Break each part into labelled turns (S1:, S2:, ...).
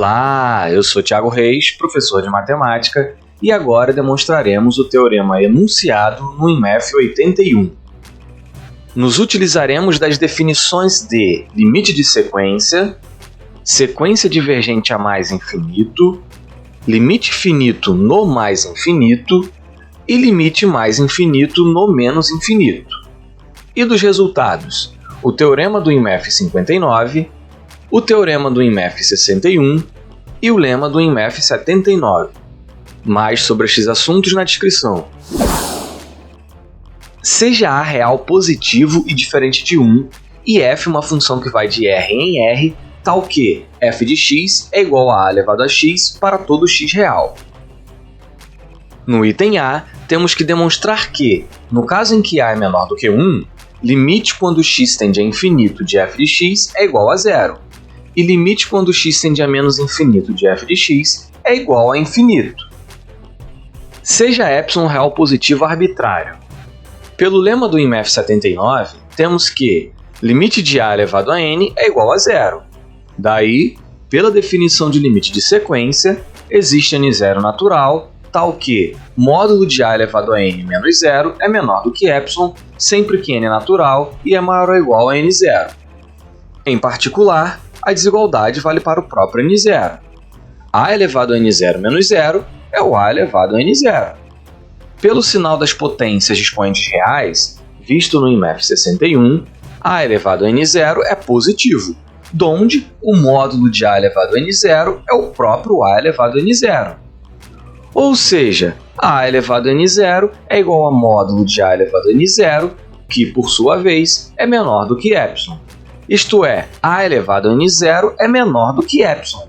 S1: Olá, eu sou Thiago Reis, professor de matemática, e agora demonstraremos o teorema enunciado no IMF 81. Nos utilizaremos das definições de limite de sequência, sequência divergente a mais infinito, limite finito no mais infinito e limite mais infinito no menos infinito. E dos resultados, o teorema do IMF 59, o teorema do IMF 61 e o lema do IMF 79. Mais sobre estes assuntos na descrição. Seja A real positivo e diferente de 1, e f uma função que vai de R em R, tal que f de x é igual a elevado a x para todo x real. No item A, temos que demonstrar que, no caso em que A é menor do que 1, limite quando x tende a infinito de f de x é igual a zero, e limite quando x tende a menos infinito de f de x é igual a infinito. Seja epsilon real positivo arbitrário. Pelo lema do IMF 79, temos que limite de A elevado a n é igual a zero. Daí, pela definição de limite de sequência, existe n0 natural, tal que módulo de A elevado a n menos zero é menor do que epsilon, sempre que n é natural e é maior ou igual a n0. Em particular, a desigualdade vale para o próprio n0. A elevado a n0 menos zero é o A elevado a n0. Pelo sinal das potências de expoentes reais, visto no IMF 61, A elevado a n0 é positivo, donde o módulo de A elevado a n0 é o próprio A elevado a n0. Ou seja, A elevado a n0 é igual a módulo de A elevado a n0, que, por sua vez, é menor do que epsilon. Isto é, A elevado a n0 é menor do que epsilon.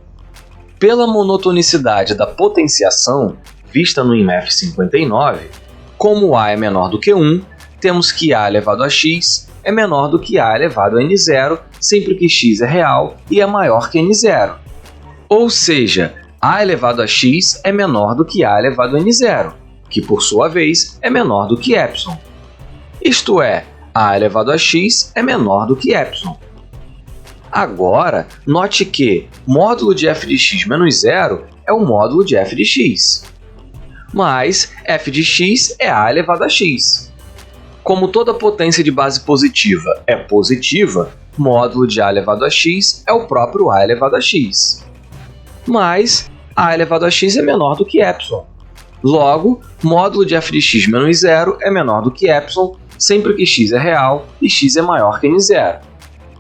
S1: Pela monotonicidade da potenciação, vista no IMF 59, como A é menor do que 1, temos que A elevado a x é menor do que A elevado a n0, sempre que x é real e é maior que n0. Ou seja, A elevado a x é menor do que A elevado a n0, que por sua vez é menor do que epsilon. Isto é, A elevado a x é menor do que epsilon. Agora, note que módulo de f de x menos zero é o módulo de f de x. Mas f de x é A elevado a x. Como toda potência de base positiva é positiva, módulo de A elevado a x é o próprio A elevado a x. Mas A elevado a x é menor do que epsilon. Logo, módulo de f de x menos zero é menor do que epsilon, sempre que x é real e x é maior que n0.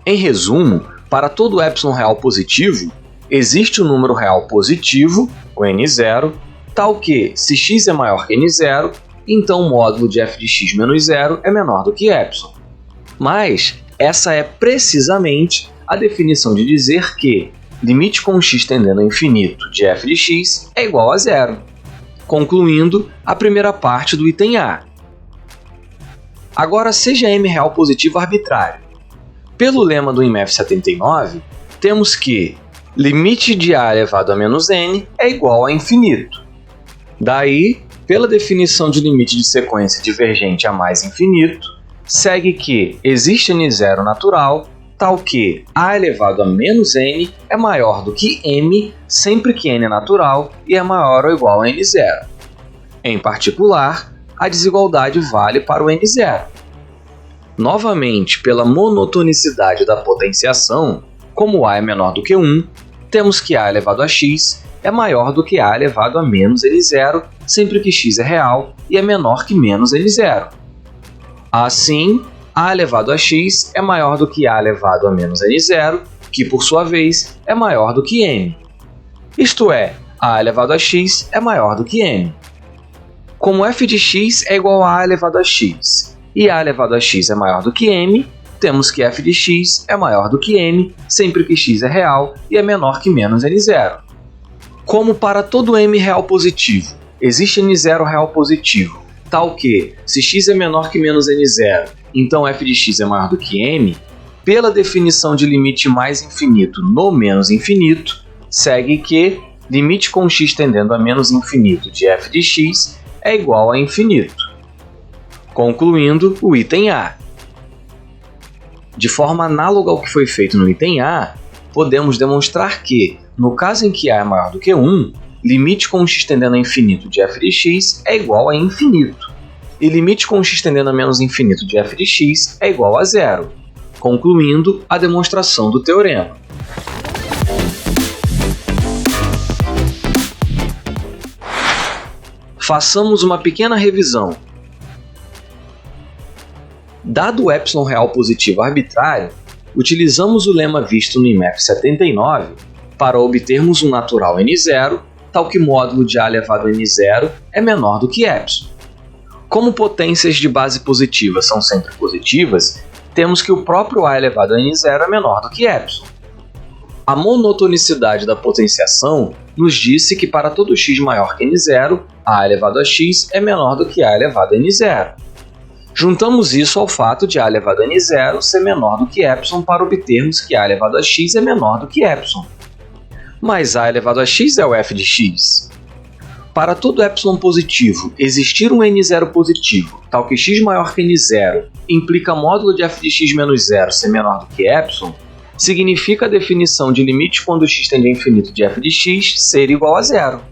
S1: Em resumo, para todo epsilon real positivo, existe um número real positivo, o n0, tal que, se x é maior que n0, então o módulo de f de x menos zero é menor do que epsilon. Mas essa é precisamente a definição de dizer que limite com x tendendo a infinito de f de x é igual a zero, concluindo a primeira parte do item A. Agora, seja M real positivo arbitrário. Pelo lema do IMF 79, temos que limite de A elevado a menos n é igual a infinito. Daí, pela definição de limite de sequência divergente a mais infinito, segue que existe n0 natural, tal que A elevado a menos n é maior do que m sempre que n é natural e é maior ou igual a n0. Em particular, a desigualdade vale para o n0. Novamente, pela monotonicidade da potenciação, como A é menor do que 1, temos que A elevado a x é maior do que A elevado a menos n0, sempre que x é real e é menor que menos n0. Assim, A elevado a x é maior do que A elevado a menos n0, que por sua vez é maior do que m. Isto é, A elevado a x é maior do que m. Como f de x é igual a A elevado a x, e A elevado a x é maior do que m, temos que f de x é maior do que m, sempre que x é real e é menor que menos n0. Como para todo m real positivo, existe n0 real positivo, tal que, se x é menor que menos n0, então f de x é maior do que m, pela definição de limite mais infinito no menos infinito, segue que limite com x tendendo a menos infinito de f de x é igual a infinito. Concluindo o item A. De forma análoga ao que foi feito no item A, podemos demonstrar que, no caso em que a é maior do que 1, limite com x tendendo a infinito de f de x é igual a infinito, e limite com x tendendo a menos infinito de f de x é igual a zero, concluindo a demonstração do teorema. Façamos uma pequena revisão. Dado o epsilon real positivo arbitrário, utilizamos o lema visto no IMF 79 para obtermos um natural n0, tal que módulo de a elevado a n0 é menor do que epsilon. Como potências de base positiva são sempre positivas, temos que o próprio a elevado a n0 é menor do que epsilon. A monotonicidade da potenciação nos disse que para todo x maior que n0, a elevado a x é menor do que a elevado a n0. Juntamos isso ao fato de a elevado a n0 ser menor do que epsilon para obtermos que a elevado a x é menor do que epsilon. Mas a elevado a x é o f de x. Para todo epsilon positivo existir um n0 positivo, tal que x maior que n0 implica módulo de f de x menos 0 ser menor do que epsilon, significa a definição de limite quando x tende a infinito de f de x ser igual a zero.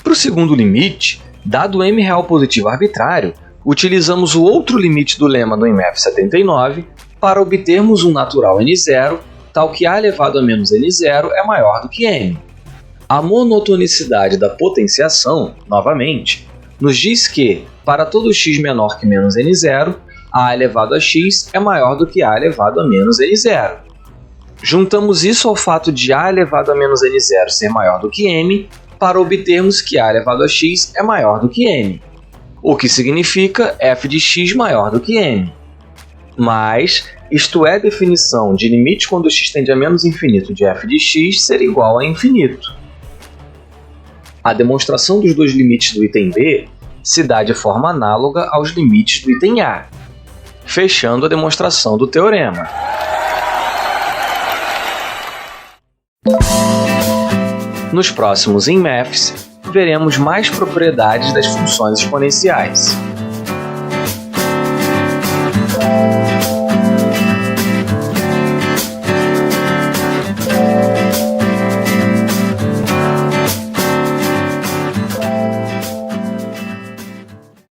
S1: Para o segundo limite, dado o m real positivo arbitrário, utilizamos o outro limite do lema do IMF 79 para obtermos um natural n0, tal que a elevado a menos n0 é maior do que m. A monotonicidade da potenciação, novamente, nos diz que, para todo x menor que menos n0, a elevado a x é maior do que a elevado a menos n0. Juntamos isso ao fato de a elevado a menos n0 ser maior do que m para obtermos que a elevado a x é maior do que m, o que significa f de x maior do que m. Mas isto é a definição de limite quando x tende a menos infinito de f de x ser igual a infinito. A demonstração dos dois limites do item B se dá de forma análoga aos limites do item A, fechando a demonstração do teorema. Nos próximos IMFs, veremos mais propriedades das funções exponenciais.